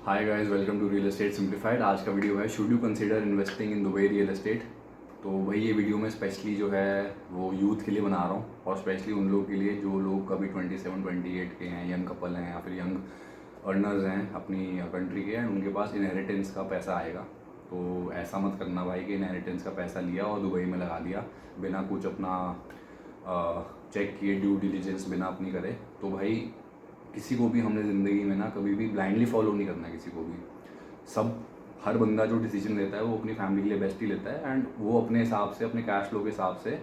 Hi guys, welcome to real estate simplified. आज का video है should you consider investing in Dubai real estate. तो भाई ये वीडियो मैं स्पेशली जो है वो यूथ के लिए बना रहा हूँ और स्पेशली उन लोगों के लिए जो लोग अभी 27-28 के हैं, यंग कपल हैं या फिर यंग अर्नर्स हैं अपनी कंट्री के, एंड उनके पास इनहेरिटेंस का पैसा आएगा। तो ऐसा मत करना भाई कि इनहेरिटेंस का पैसा लिया और दुबई में लगा दिया बिना कुछ अपना चेक किए, ड्यू डिलीजेंस बिना अपनी करे। तो भाई किसी को भी हमने ज़िंदगी में ना कभी भी ब्लाइंडली फॉलो नहीं करना है किसी को भी। सब हर बंदा जो डिसीजन लेता है वो अपनी फैमिली के लिए बेस्ट ही लेता है, एंड वो अपने हिसाब से, अपने कैश फ्लो के हिसाब से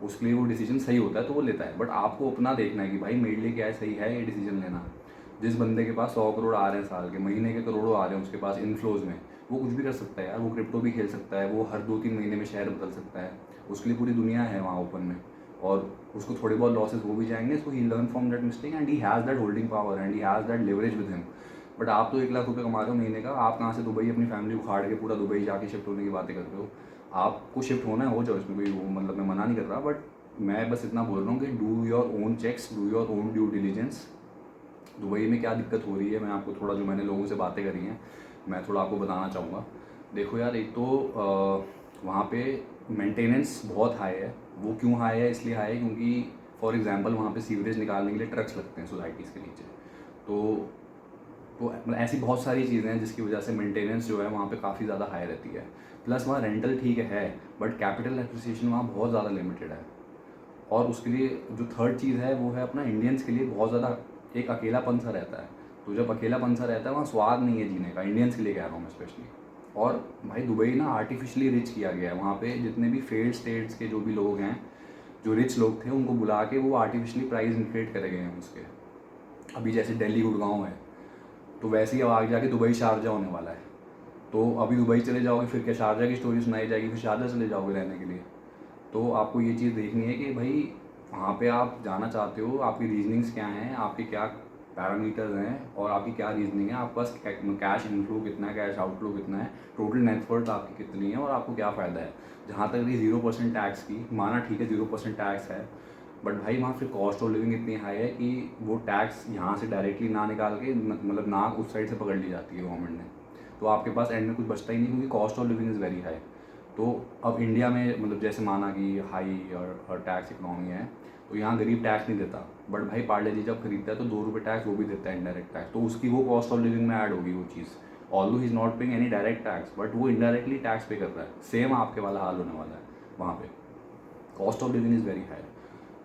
उसके लिए वो डिसीजन सही होता है तो वो लेता है। बट आपको अपना देखना है कि भाई मेरे लिए क्या है, सही है ये डिसीजन लेना। जिस बंदे के पास 100 करोड़ आ रहे हैं साल के, महीने के करोड़ों आ रहे हैं उसके पास इनफ्लोज में, वो कुछ भी कर सकता है यार। वो क्रिप्टो भी खेल सकता है, वो हर 2-3 महीने में शेयर बदल सकता है। उसके लिए पूरी दुनिया है वहाँ ओपन में, और उसको थोड़े बहुत लॉसेस हो भी जाएंगे, so he learn from that mistake and he has that holding power and he has that leverage with him. But आप तो 1 लाख रुपये कमा रहे हो महीने का, आप कहाँ से दुबई अपनी फैमिली उखाड़ के पूरा दुबई जाके शिफ्ट होने की बातें कर रहे हो। आपको शिफ्ट होना है, हो जाओ, इसमें कोई मतलब मैं मना नहीं कर रहा। बट मैं बस इतना बोल रहा हूँ कि do your own checks, do your own due diligence. Dubai में क्या दिक्कत हो रही है, मैं आपको थोड़ा, जो मैंने लोगों से बातें करी हैं, मैं थोड़ा आपको बताना चाहूँगा। देखो यार, एक तो वहाँ पे मेंटेनेंस बहुत हाई है। वो क्यों हाई है? इसलिए हाई है क्योंकि फॉर एग्जांपल वहाँ पे सीवरेज निकालने के लिए ट्रक्स लगते हैं सोसाइटीज़ के नीचे। तो मतलब ऐसी बहुत सारी चीज़ें हैं जिसकी वजह से मेंटेनेंस जो है वहाँ पे काफ़ी ज़्यादा हाई रहती है। प्लस वहाँ रेंटल ठीक है, बट कैपिटल एप्रिसिएशन वहाँ बहुत ज़्यादा लिमिटेड है। और उसके लिए जो थर्ड चीज़ है वो है अपना, इंडियंस के लिए बहुत ज़्यादा एक अकेलापन सा रहता है। तो जब अकेलापन सा रहता है वहाँ स्वाद नहीं है जीने का, इंडियंस के लिए कह रहा हूँ मैं स्पेशली। और भाई दुबई ना आर्टिफिशियली रिच किया गया है। वहाँ पे जितने भी फेल्ड स्टेट्स के जो भी लोग हैं, जो रिच लोग थे, उनको बुला के वो आर्टिफिशियली प्राइस इन्फ्लेट करे गए हैं उसके। अभी जैसे दिल्ली गुड़गांव है, तो वैसे ही अब आगे जाके दुबई शारजा होने वाला है। तो अभी दुबई चले जाओगे फिर क्या शारजा की स्टोरी सुनाई जाएगी, फिर शारजा चले जाओगे रहने के लिए। तो आपको ये चीज़ देखनी है कि भाई वहाँ पे आप जाना चाहते हो, आपकी रीजनिंग्स क्या हैं, आपके क्या पैरामीटर्स हैं और आपकी क्या रीजनिंग है, आपके पास कैश इनफ्लो कितना है, कैश आउटफ्लो कितना है, टोटल नेटवर्थ आपकी कितनी है और आपको क्या फ़ायदा है। जहाँ तक रही 0% टैक्स की, माना ठीक है 0% टैक्स है, बट भाई वहाँ फिर कॉस्ट ऑफ लिविंग इतनी हाई है कि वो टैक्स यहाँ से डायरेक्टली ना निकाल के मतलब ना उस साइड से पकड़ ली जाती है गवर्नमेंट ने। तो आपके पास एंड में कुछ बचता ही नहीं क्योंकि cost of living is very high. तो अब इंडिया में मतलब जैसे माना कि हाई और टैक्स इकोनॉमी है, तो यहाँ गरीब टैक्स नहीं देता, बट भाई पार्ले जी जब खरीदता है तो 2 रुपये टैक्स वो भी देता है, इनडायरेक्ट टैक्स। तो उसकी वो कॉस्ट ऑफ लिविंग में ऐड होगी वो चीज़। Although he is not paying any direct tax, but वो इनडायरेक्टली टैक्स पे कर रहा है। सेम आपके वाला हाल होने वाला है वहाँ पे। Cost of living is very high.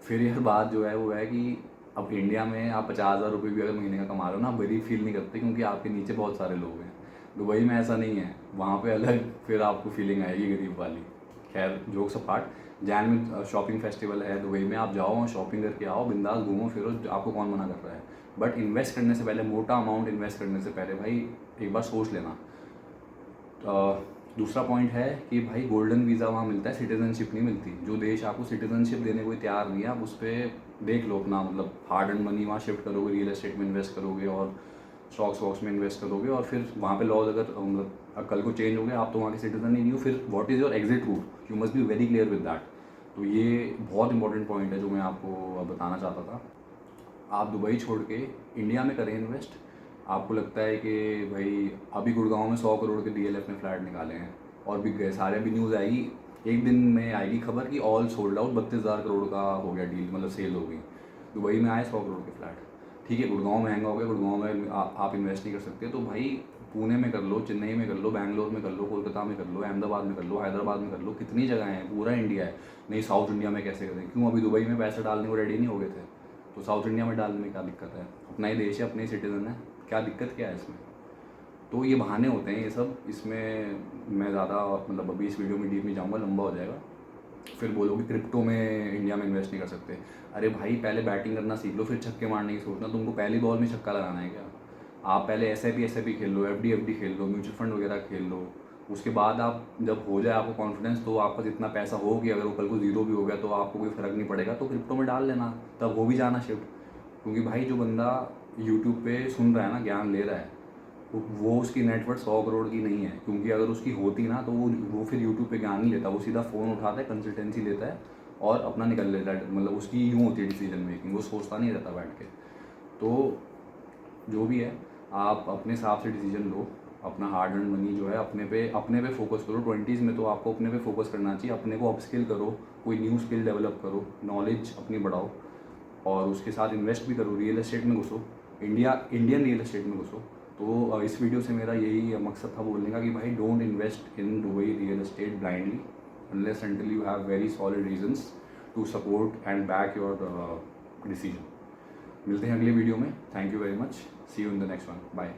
फिर यह बात जो है वो है कि अब इंडिया में आप 50,000 रुपये भी अगर महीने का कमा रहे हो ना, आप गरीब फील नहीं करते क्योंकि आपके नीचे बहुत सारे लोग हैं। दुबई में ऐसा नहीं है, वहाँ पे अलग फिर आपको फीलिंग आएगी गरीब वाली। खैर जोक्स अपार्ट, जैन में शॉपिंग फेस्टिवल है दुबई में, आप जाओ शॉपिंग करके आओ, बिंदास घूमो फिरो, आपको कौन मना कर रहा है। बट इन्वेस्ट करने से पहले, मोटा अमाउंट इन्वेस्ट करने से पहले भाई एक बार सोच लेना। दूसरा पॉइंट है कि भाई गोल्डन वीज़ा वहाँ मिलता है, सिटीजनशिप नहीं मिलती। जो देश आपको सिटीजनशिप देने को तैयार नहीं है, आप उस पर देख लो अपना मतलब हार्ड एंड मनी वहाँ शिफ्ट करोगे, रियल एस्टेट में इन्वेस्ट करोगे और स्टॉक्स वॉक्स में इन्वेस्ट करोगे, और फिर वहाँ पे लॉज अगर मतलब कल को चेंज हो गए, आप तो वहाँ के सिटीजन ही नहीं हो, फिर what is your exit root, you must be very clear with that. तो ये बहुत इंपॉर्टेंट पॉइंट है जो मैं आपको बताना चाहता था। आप दुबई छोड़ के इंडिया में करें इन्वेस्ट। आपको लगता है कि भाई अभी गुड़गांव में 100 करोड़ के डीएलएफ ने फ्लैट निकाले हैं और बिक गए सारे, अभी न्यूज़ आएगी एक दिन में, आएगी खबर कि ऑल सोल्ड आउट, 32,000 करोड़ का हो गया डील, मतलब सेल हो गई। दुबई में आए 100 करोड़ के फ्लैट। ठीक है गुड़गांव महंगा हो गया, गुड़गांव में आप इन्वेस्ट नहीं कर सकते, तो भाई पुणे में कर लो, चेन्नई में कर लो, बैंगलोर में कर लो, कोलकाता में कर लो, अहमदाबाद में कर लो, हैदराबाद में कर लो, कितनी जगह हैं, पूरा इंडिया है। नहीं साउथ इंडिया में कैसे करें? क्यों अभी दुबई में पैसे डालने को रेडी नहीं हो गए थे? तो साउथ इंडिया में डालने में क्या दिक्कत है? अपना ही देश है, अपने ही सिटीज़न है, क्या दिक्कत क्या है इसमें? तो ये बहाने होते हैं ये सब। इसमें मैं ज़्यादा मतलब अभी इस वीडियो में डीप नहीं जाऊँगा, लंबा हो जाएगा। फिर बोलोगे क्रिप्टो में इंडिया में इन्वेस्ट नहीं कर सकते। अरे भाई पहले बैटिंग करना सीख लो, फिर छक्के मारने की सोचना। तुमको पहली बॉल में छक्का लगाना है क्या? आप पहले एस आई पी खेल लो, एफ डी खेल लो, म्यूचुअल फंड वगैरह खेल लो। उसके बाद आप जब हो जाए आपको कॉन्फिडेंस, तो आपका जितना पैसा हो कि अगर वो कल को ज़ीरो भी हो गया तो आपको कोई फ़र्क नहीं पड़ेगा, तो क्रिप्टो में डाल लेना, तब हो भी जाना शिफ्ट। क्योंकि भाई जो बंदा यूट्यूब पे सुन रहा है ना, ज्ञान ले रहा है, वो उसकी नेटवर्थ 100 करोड़ की नहीं है। क्योंकि अगर उसकी होती ना तो वो फिर यूट्यूब पे ज्ञान नहीं लेता, वो सीधा फ़ोन उठाता है, कंसल्टेंसी लेता है और अपना निकल लेता है। मतलब उसकी यूँ होती है डिसीजन मेकिंग, वो सोचता नहीं रहता बैठ के। तो जो भी है, आप अपने हिसाब से डिसीजन लो, अपना हार्ड अर्न मनी जो है अपने पे फोकस करो। 20s में तो आपको अपने पे फोकस करना चाहिए, अपने को अपस्किल करो, कोई न्यू स्किल डेवलप करो, नॉलेज अपनी बढ़ाओ और उसके साथ इन्वेस्ट भी करो, रियल एस्टेट में घुसो, इंडियन रियल एस्टेट में घुसो। तो इस वीडियो से मेरा यही मकसद था बोलने का कि भाई don't invest in Dubai real estate blindly unless until you have very solid reasons to support and back your decision. मिलते हैं अगले वीडियो में। Thank you very much, see you in the next one, bye.